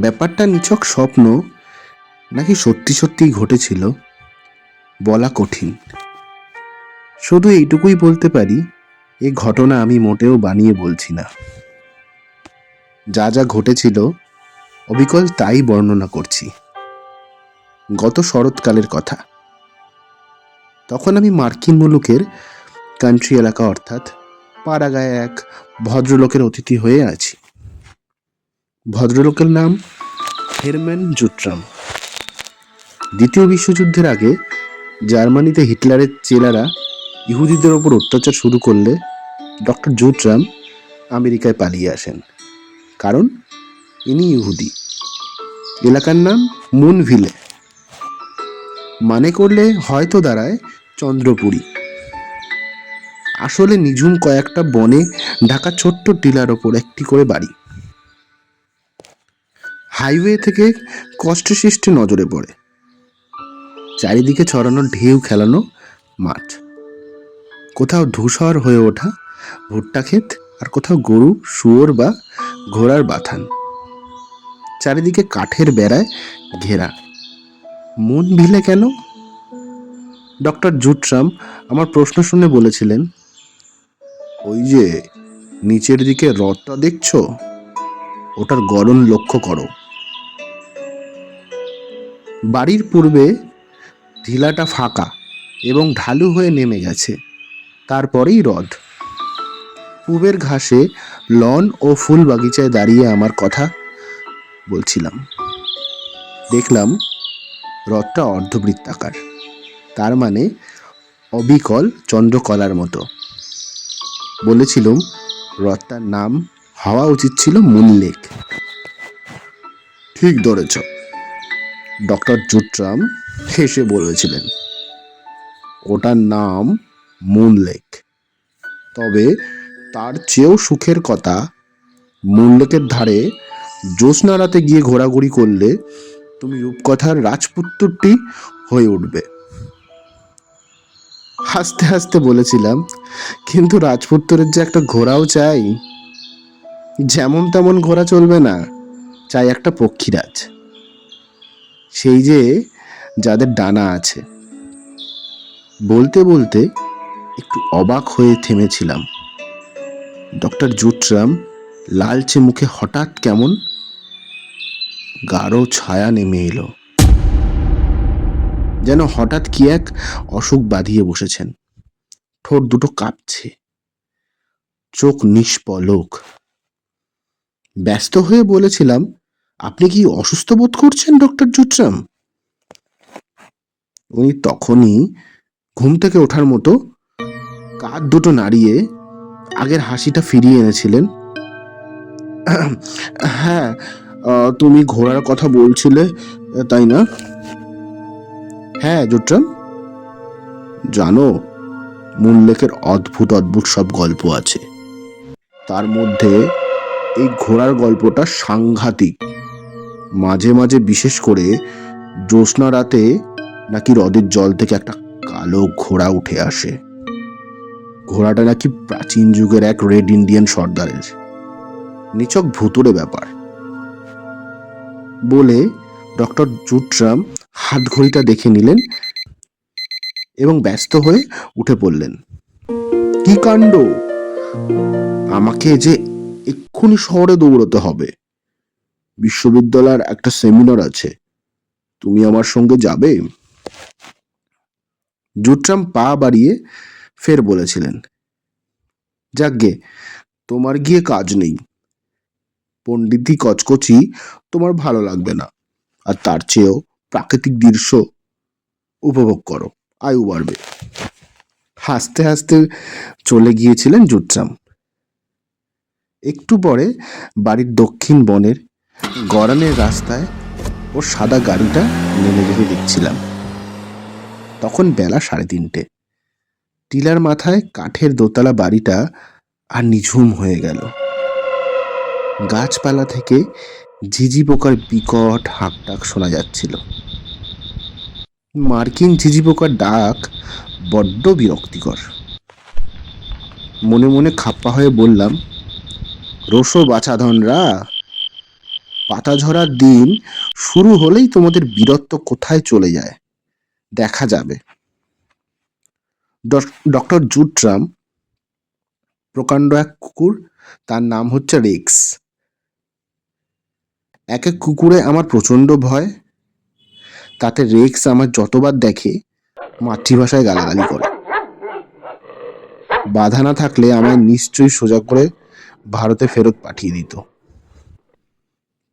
ব্যাপারটা নিছক স্বপ্ন নাকি সত্যি সত্যিই ঘটেছিল বলা কঠিন। শুধু এইটুকুই বলতে পারি, এ ঘটনা আমি মোটেও বানিয়ে বলছি না। যা যা ঘটেছিল অবিকল তাই বর্ণনা করছি। গত শরৎকালের কথা। তখন আমি মার্কিন মুলুকের কান্ট্রি এলাকা অর্থাৎ পাড়াগায়ে এক ভদ্রলোকের অতিথি হয়ে আছি। ভদ্রলোকের নাম হেরম্যান জুট্রাম। দ্বিতীয় বিশ্বযুদ্ধের আগে জার্মানিতে হিটলারের চেলারা ইহুদিদের ওপর অত্যাচার শুরু করলে ডক্টর জুট্রাম আমেরিকায় পালিয়ে আসেন, কারণ ইনি ইহুদি। এলাকার নাম মুনভিলে, মানে করলে হয়তো দাঁড়ায় চন্দ্রপুরী। আসলে নিঝুম কয়েকটা বনে ঢাকা ছোট্ট টিলার ওপর একটি করে বাড়ি। হাইওয়ে থেকে কষ্টসৃষ্টে নজরে পড়ে চারিদিকে ছড়ানো ঢেউ খেলানো মাঠ, কোথাও ধূসর হয়ে ওঠা ভুট্টা ক্ষেত, আর কোথাও গরু, শুয়োর বা ঘোড়ার বাথান। চারিদিকে কাঠের বেড়ায় ঘেরা। মন ভিলে কেন? ডক্টর জুট্রাম আমার প্রশ্ন শুনে বলেছিলেন, ওই যে নিচের দিকে হ্রদটা দেখছো, ওটার গড়ন লক্ষ্য করো। বাড়ির পূর্বে ঢিলাটা ফাঁকা এবং ঢালু হয়ে নেমে গেছে, তারপরেই হ্রদ। পূবের ঘাসে লন ও ফুল বাগিচায় দাঁড়িয়ে আমার কথা বলছিলাম। দেখলাম হ্রদটা অর্ধবৃত্তাকার, তার মানে অবিকল চন্দ্রকলার মতো। বলেছিলাম হ্রদটার নাম হওয়া উচিত ছিল মুন লেক। ঠিক ধরেছ, ডক্টর জুট্রাম হেসে বলেছিলেন, ওটার নাম মুন লেক। তবে তার চেয়েও সুখের কথা, মুন লেকের ধারে জ্যোৎস্না রাতে গিয়ে ঘোরাঘুরি করলে তুমি রূপকথার রাজপুত্রটি হয়ে উঠবে। হাসতে হাসতে বলেছিলাম, কিন্তু রাজপুত্রের যে একটা ঘোড়াও চাই। যেমন তেমন ঘোড়া চলবে না, চাই একটা পক্ষীরাজ, সেই যে যাদের ডানা আছে। বলতে বলতে একটু অবাক হয়ে থেমেছিলাম। ডক্টর জুট্রাম লালচে মুখে হঠাৎ কেমন গাঢ় ছায়া নেমে এলো, যেন হঠাৎ কি এক অসুখ বাঁধিয়ে বসেছেন। ঠোঁট দুটো কাঁপছে, চোখ নিষ্পলক। ব্যস্ত হয়ে বলেছিলাম, আপনি কি অসুস্থ বোধ করছেন ডক্টর জুট্রাম? উনি তখনই ঘুম থেকে ওঠার মতো কাঁধ দুটো নাড়িয়ে আগের হাসিটা ফিরিয়ে এনেছিলেন। হ্যাঁ, তুমি ঘোড়ার কথা বলছিলে, তাই না? হ্যাঁ জুট্রাম, জানো মুন লেকের অদ্ভুত অদ্ভুত সব গল্প আছে। তার মধ্যে এই ঘোড়ার গল্পটা সাংঘাতিক। মাঝে মাঝে, বিশেষ করে জ্যোৎস্না রাতে, নাকি হ্রদের জল থেকে একটা কালো ঘোড়া উঠে আসে। ঘোড়াটা নাকি প্রাচীন যুগের এক রেড ইন্ডিয়ান সর্দারের। নিছক ভুতুড়ে ব্যাপার। বলে ডক্টর জুট্রাম হাত ঘড়িটা দেখে নিলেন এবং ব্যস্ত হয়ে উঠে পড়লেন। কি কাণ্ড! আমাকে যে এক্ষুনি শহরে দৌড়তে হবে। বিশ্ববিদ্যালয়ের একটা সেমিনার আছে, তুমি আমার সঙ্গে যাবে? জুট্রাম পা বাড়িয়ে ফের বলেছিলেন, যাকগে, তোমার গিয়ে কাজ নেই। পণ্ডিতি কচকচি তোমার ভালো লাগবে না, আর তার চেয়েও প্রাকৃতিক দৃশ্য উপভোগ করো, আয়ু বাড়বে। হাসতে হাসতে চলে গিয়েছিলেন জুট্রাম। একটু পরে বাড়ির দক্ষিণ বনের গড়ানের রাস্তায় ওর সাদা গাড়িটা নেমে যেতে দেখছিলাম। তখন বেলা 3:30। টিলার মাথায় কাঠের দোতলা বাড়িটা আর নিঝুম হয়ে গেল। গাছপালা থেকে ঝিঝি পোকার বিকট হাঁকডাক শোনা যাচ্ছিল। মার্কিন ঝিঝি পোকার ডাক বড্ড বিরক্তিকর। মনে মনে খাপ্পা হয়ে বললাম, রোসো বাছাধনরা, পাতা ঝরার দিন শুরু হলেই তোমাদের বীরত্ব কোথায় চলে যায় দেখা যাবে। ডক্টর জুট্রাম প্রকাণ্ড এক কুকুর, তার নাম হচ্ছে রেক্স। এক এক কুকুরে আমার প্রচণ্ড ভয়, তাতে রেক্স আমার যতবার দেখে মাতৃভাষায় গালাগালি করে। বাধা না থাকলে আমায় নিশ্চয়ই সোজা করে ভারতে ফেরত পাঠিয়ে দিত।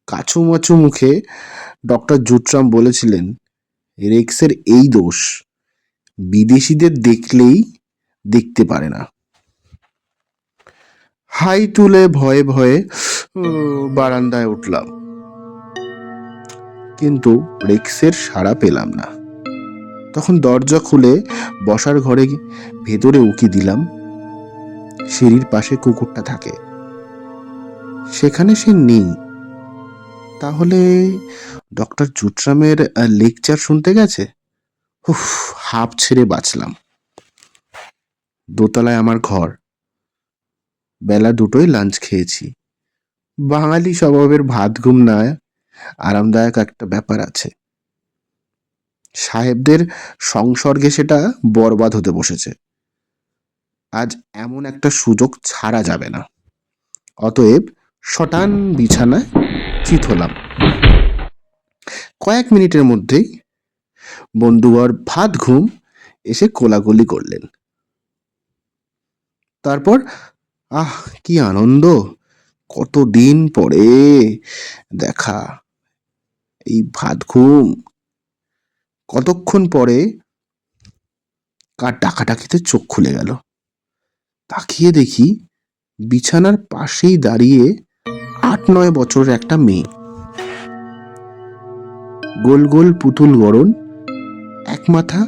কাছুমাছু মুখে ডক্টর জুট্রাম বলেছিলেন, রেক্সের এই দোষ, বিদেশিদের দেখলেই দেখতে পারে না। হাই তুলে ভয়ে ভয়ে বারান্দায় উঠলাম, কিন্তু রেক্সের সাড়া পেলাম না। তখন দরজা খুলে বসার ঘরে ভেতরে উকি দিলাম। সিঁড়ির পাশে কুকুরটা থাকে, সেখানে সে নেই। তাহলে ডক্টর জুট্রামের লেকচার শুনতে গেছে। উফ, হাঁপ ছেড়ে বাঁচলাম। দোতলায় আমার ঘর। বেলা দুটোই লাঞ্চ খেয়েছি। বাঙালি স্বভাবের ভাত ঘুম না আরামদায়ক একটা ব্যাপার আছে। সাহেবদের সংসর্গে সেটা বরবাদ হতে বসেছে। আজ এমন একটা সুযোগ ছাড়া যাবে না। অতএব শটান বিছানায় চিত হলাম। কয়েক মিনিটের মধ্যেই বন্ধুবর ভাত ঘুম এসে কোলাকুলি করলেন। তারপর আহ কি আনন্দ, কতদিন পরে দেখা এই ভাত ঘুম। কতক্ষণ পরে কার ডাকাডাকিতে চোখ খুলে গেল। তাকিয়ে দেখি বিছানার পাশেই দাঁড়িয়ে ৮-৯ বছরের একটা মেয়ে। গোল গোল পুতুল গড়ন, এক মাথা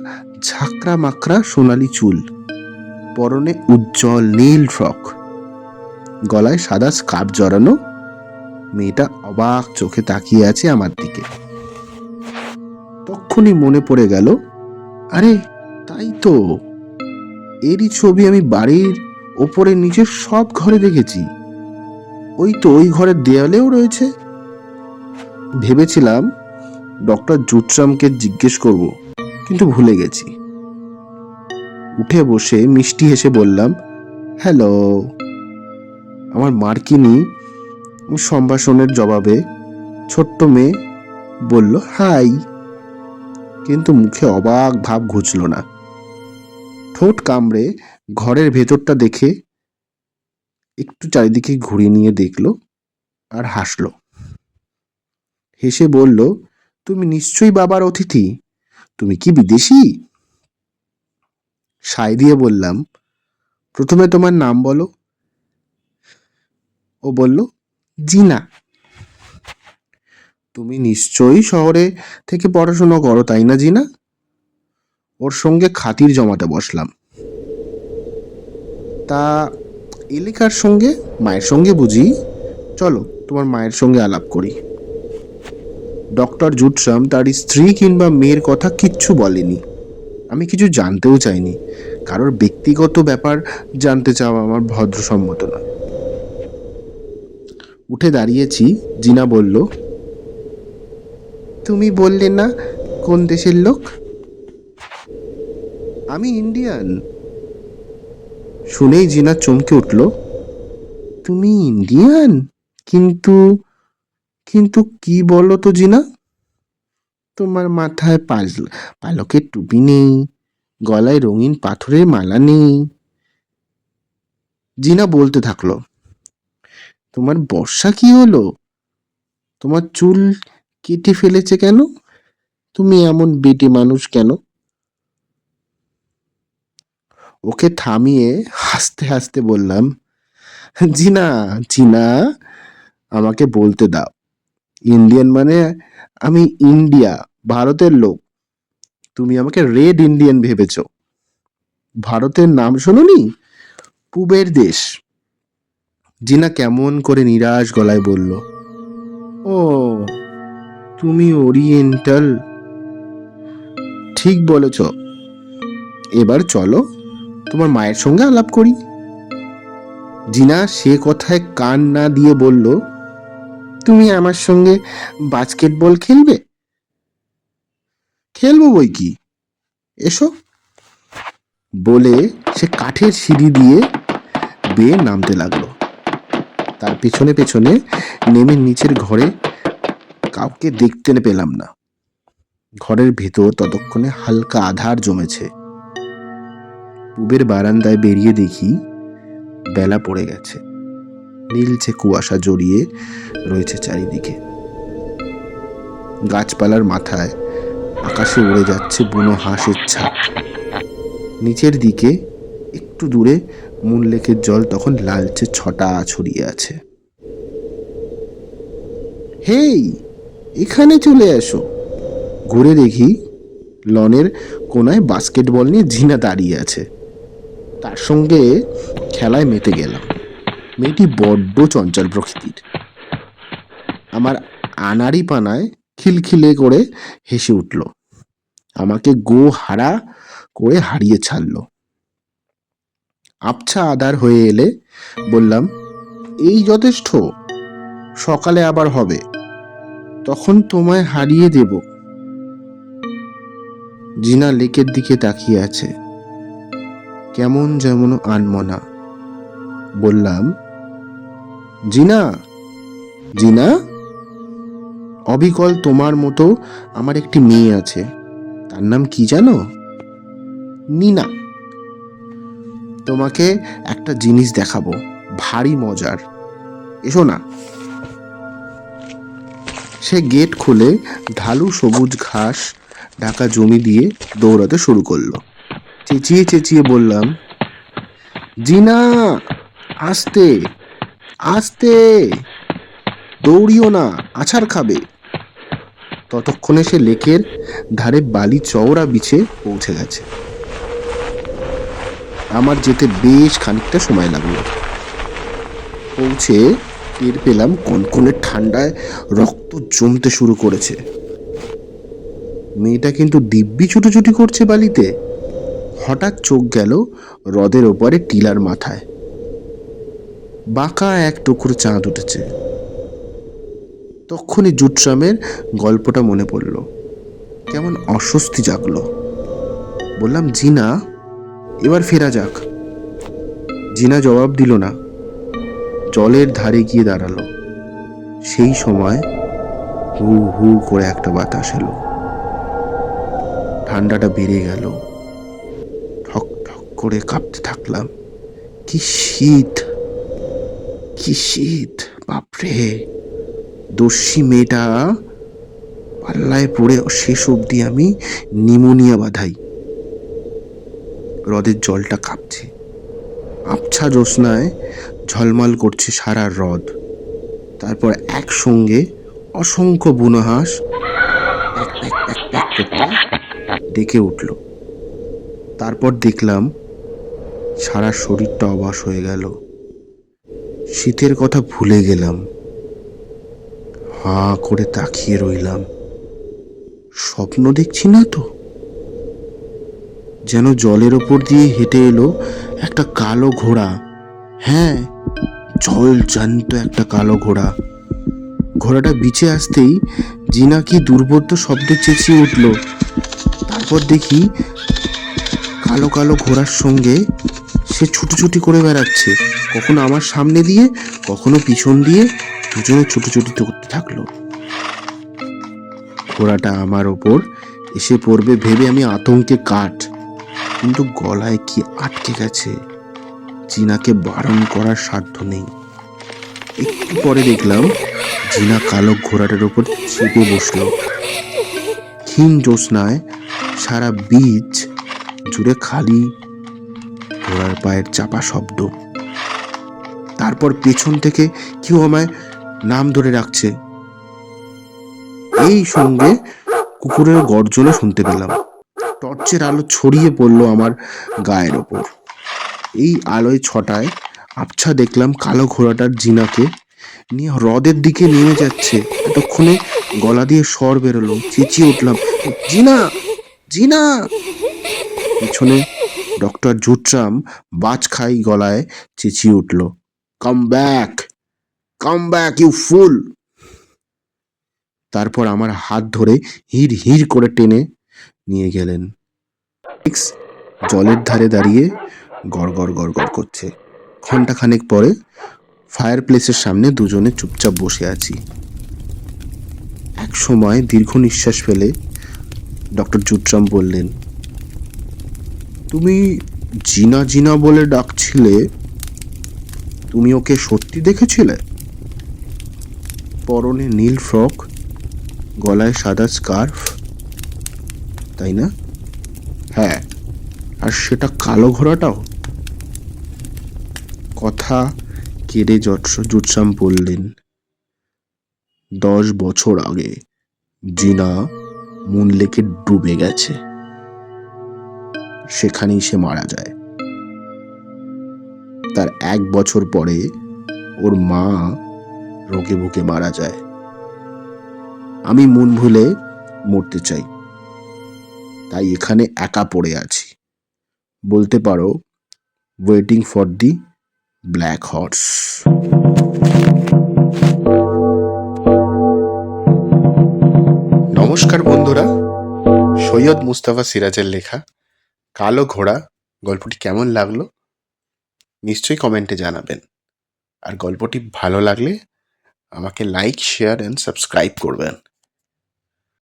ঝাঁকড়া মাকড়া সোনালি চুল, পরনে উজ্জ্বল নীল ফ্রক, গলায় সাদা স্কার্ফ জড়ানো। মেয়েটা অবাক চোখে তাকিয়ে আছে আমার দিকে। তক্ষুনি মনে পড়ে গেল, আরে তাই তো, এরই ছবি আমি বাড়ির ওপরে নিচে সব ঘরে দেখেছি। ওই তো ওই ঘরের দেয়ালেও রয়েছে। ভেবেছিলাম ডক্টর জুট্রামকে জিজ্ঞেস করব, কিন্তু ভুলে গেছি। উঠে বসে মিষ্টি হেসে বললাম, হ্যালো। আমার মার্কিনী সম্ভাষণের জবাবে ছোট্ট মেয়ে বলল হাই, কিন্তু মুখে অবাক ভাব ঘুচল না। ঠোঁট কামড়ে ঘরের ভেতরটা দেখে একটু চারিদিকে ঘুরিয়ে নিয়ে দেখলো আর হাসলো। হেসে বলল, তুমি নিশ্চয়ই বাবার অতিথি। তুমি কি বিদেশি? সায় দিয়ে বললাম, প্রথমে তোমার নাম বলো। ও বলল, জিনা। তুমি নিশ্চয়ই শহরে থেকে পড়াশোনা করো, তাই না জিনা? ওর সঙ্গে খাতির জমাতে বসলাম। তা এলাকার সঙ্গে, মায়ের সঙ্গে বুঝি? চলো তোমার মায়ের সঙ্গে আলাপ করি। ডক্টর জুট্রাম তার স্ত্রী কিংবা মেয়ের কথা কিচ্ছু বলেনি। আমি কিছু জানতেও চাইনি। কারোর ব্যক্তিগত ব্যাপার জানতে চাওয়া আমার ভদ্রসম্মত না। উঠে দাঁড়িয়েছি। জিনা বলল, তুমি বললে না কোন দেশের লোক? আমি ইন্ডিয়ান। শুনেই জিনা চমকে উঠল, তুমি ইন্ডিয়ান? কিন্তু কিন্তু কি বলো তো জিনা, তোমার মাথায় পালকের টুপি নেই, গলায় রঙিন পাথরের মালা নেই। জিনা বলতে থাকলো, তোমার বর্ষা কি হলো? তোমার চুল কেটে ফেলেছে কেন? তুমি এমন বেটে মানুষ কেন? ওকে থামিয়ে হাসতে হাসতে বললাম, জিনা জিনা, আমাকে বলতে দাও। ইন্ডিয়ান মানে আমি ইন্ডিয়া, ভারতের লোক। তুমি আমাকে রেড ইন্ডিয়ান ভেবেছ। ভারতের নাম শোনোনি? পূবের দেশ। জিনা কেমন করে নিরাশ গলায় বলল, ও তুমি ওরিয়েন্টাল। ঠিক বলেছ। এবার চলো তোমার মায়ের সঙ্গে আলাপ করি। জিনা সে কথায় কান না দিয়ে বলল, তুমি আমার সঙ্গে বাস্কেটবল খেলবে? খেলবো বই কি, এসো বলে সে কাঠের সিঁড়ি দিয়ে বেয়ে নামতে লাগলো। তার পেছনে পেছনে নেমে নিচের ঘরে কাউকে দেখতে পেলাম না। ঘরের ভেতর ততক্ষণে হালকা আধার জমেছে। পূবের বারান্দায় বেরিয়ে দেখি বেলা পড়ে গেছে। নীলচে কুয়াশা জড়িয়ে রয়েছে চারিদিকে। গাছপালার মাথায় আকাশে উড়ে যাচ্ছে বুনো হাঁসের ছাপ। নিচের দিকে একটু দূরে মূল লেকের জল তখন লালচে ছটা ছড়িয়ে আছে। হেই, এখানে চলে এসো। ঘুরে দেখি লনের কোনায় বাস্কেটবল নিয়ে জিনা দাঁড়িয়ে আছে। তার সঙ্গে খেলায় মেতে গেলাম। মেয়েটি বড্ড চঞ্চল প্রকৃতির। আমার আনাড়ি পানায় খিলখিলে করে হেসে উঠল। আমাকে গো হারা করে হারিয়ে ছাড়ল। আবছা আধার হয়ে এলে বললাম, এই যথেষ্ট, সকালে আবার হবে, তখন তোমায় হারিয়ে দেব। জিনা লেকের দিকে তাকিয়ে আছে, কেমন যেমন আনমনা। বললাম, জিনা, জিনা, অবিকল তোমার মতো আমার একটি মেয়ে আছে, তার নাম কি জানো? নিনা। তোমাকে একটা জিনিস দেখাবো, ভারী মজার, এসো না। সে গেট খুলে ঢালু সবুজ ঘাস ঢাকা জমি দিয়ে দৌড়াতে শুরু করলো। চেঁচিয়ে চেঁচিয়ে বললাম, জিনা, আস্তে আস্তে, দৌড়িও না, আছাড় খাবে। ততক্ষণে সে লেকের ধারে বালি চওড়া বিছে পৌঁছে গেছে। আমার যেতে বেশ খানিকটা সময় লাগলো। পৌঁছে টের পেলাম কনকনে ঠান্ডায় রক্ত জমতে শুরু করেছে। মেয়েটা কিন্তু দিব্যি ছুটোছুটি করছে বালিতে। হঠাৎ চোখ গেল হ্রদের ওপারে টিলার মাথায়। বাঁকা এক টুকরো চাঁদ উঠেছে। তক্ষুনি জুট্রামের গল্পটা মনে পড়ল। কেমন অস্বস্তি জাগলো। বললাম, জিনা, এবার ফেরা যাক। জিনা জবাব দিল না। জলের ধারে গিয়ে দাঁড়ালো। সেই সময় হু হু করে একটা বাতাস এলো। ঠান্ডাটা বেড়ে গেল। ঠক ঠক করে কাঁপতে থাকলাম। কি শীত, কি শীত, বাপরে! দস্যি মেয়েটা পাল্লায় পড়ে শেষ অবধি আমি নিমোনিয়া বাঁধাই। হ্রদের জলটা কাঁপছে। আবছা জ্যোৎস্নায় ঝলমল করছে সারা হ্রদ। তারপর একসঙ্গে অসংখ্য বুনো হাঁস প্যাক প্যাক প্যাক প্যাক করতে ডেকে উঠল। তারপর দেখলাম সারা শরীরটা অবাস হয়ে গেল। শীতের কথা ভুলে গেলাম। হাঁ করে তাকিয়ে রইলাম। স্বপ্ন দেখছি না তো? যেন জলের ওপর দিয়ে হেঁটে এলো একটা কালো ঘোড়া। হ্যাঁ, জল জ্যান্ত একটা কালো ঘোড়া। ঘোড়াটা বিছে আসতেই জিনা কি দুর্বোধ্য শব্দে চেঁচিয়ে উঠল। তারপর দেখি কালো কালো ঘোড়ার সঙ্গে সে ছুটোছুটি করে বেড়াচ্ছে, কখনো আমার সামনে দিয়ে, কখনো পিছন দিয়ে। দুজনে ছুটোছুটি করতে থাকলো। ঘোড়াটা আমার ওপর এসে পড়বে ভেবে আমি আতঙ্কে কাঠ, কিন্তু গলায় কি আটকে গেছে। জিনাকে বারণ করার সাধ্য নেই। একটু পরে দেখলাম জিনা কালো ঘোড়াটার ওপর চেপে বসলো। ক্ষীণ জ্যোৎস্নায় সারা বীচ জুড়ে খালি ঘোড়ার পায়ের চাপা শব্দ। তারপর পেছন থেকে কেউ আমায় নাম ধরে রাখছে। এই সঙ্গে কুকুরের গর্জনও শুনতে পেলাম। টর্চের আলো ছড়িয়ে পড়লো আমার গায়ের ওপর। এই আলোয় ছটায় আবছা দেখলাম কালো ঘোড়াটার জিনাকে নিয়ে হ্রদের দিকে নেমে যাচ্ছে। এতক্ষণে গলা দিয়ে স্বর বেরোলো। চেঁচিয়ে উঠলাম, জিনা, জিনা। পিছনে ডক্টর জুট্রাম বাজ খাই গলায় চেঁচিয়ে উঠল, come back, come back, you fool. তারপর আমার হাত ধরে হিড় হিড় করে টেনে নিয়ে গেলেন। জলের ধারে দাঁড়িয়ে গড় গড় গড় গড় করছে। ঘন্টাখানেক পরে ফায়ার প্লেসের সামনে দুজনে চুপচাপ বসে আছি। এক সময় দীর্ঘ নিঃশ্বাস ফেলে ডক্টর জুট্রাম বললেন, তুমি জিনা জিনা বলে ডাকছিলে, তুমি ওকে সত্যি দেখেছিলে? পরনে নীল ফ্রক, গলায় সাদা স্কার্ফ, তাই না? হ্যাঁ, আর সেটা কালো ঘোড়াটাও। কথা কেড়ে জুট্রাম বললেন, 10 বছর আগে জিনা মুন লেকে ডুবে গেছে, সেখানেই সে মারা যায়। তার 1 বছর পরে ওর মা রোগে ভুগে মারা যায়। আমি মন ভুলে মরতে চাই, তাই এখানে একা পড়ে আছি। বলতে পারো waiting for the black horse. নমস্কার বন্ধুরা, সৈয়দ মুস্তাফা সিরাজের লেখা কালো ঘোড়া গল্পটি কেমন লাগলো নিশ্চয়ই কমেন্টে জানাবেন। আর গল্পটি ভালো লাগলে আমাকে লাইক, শেয়ার অ্যান্ড সাবস্ক্রাইব করবেন।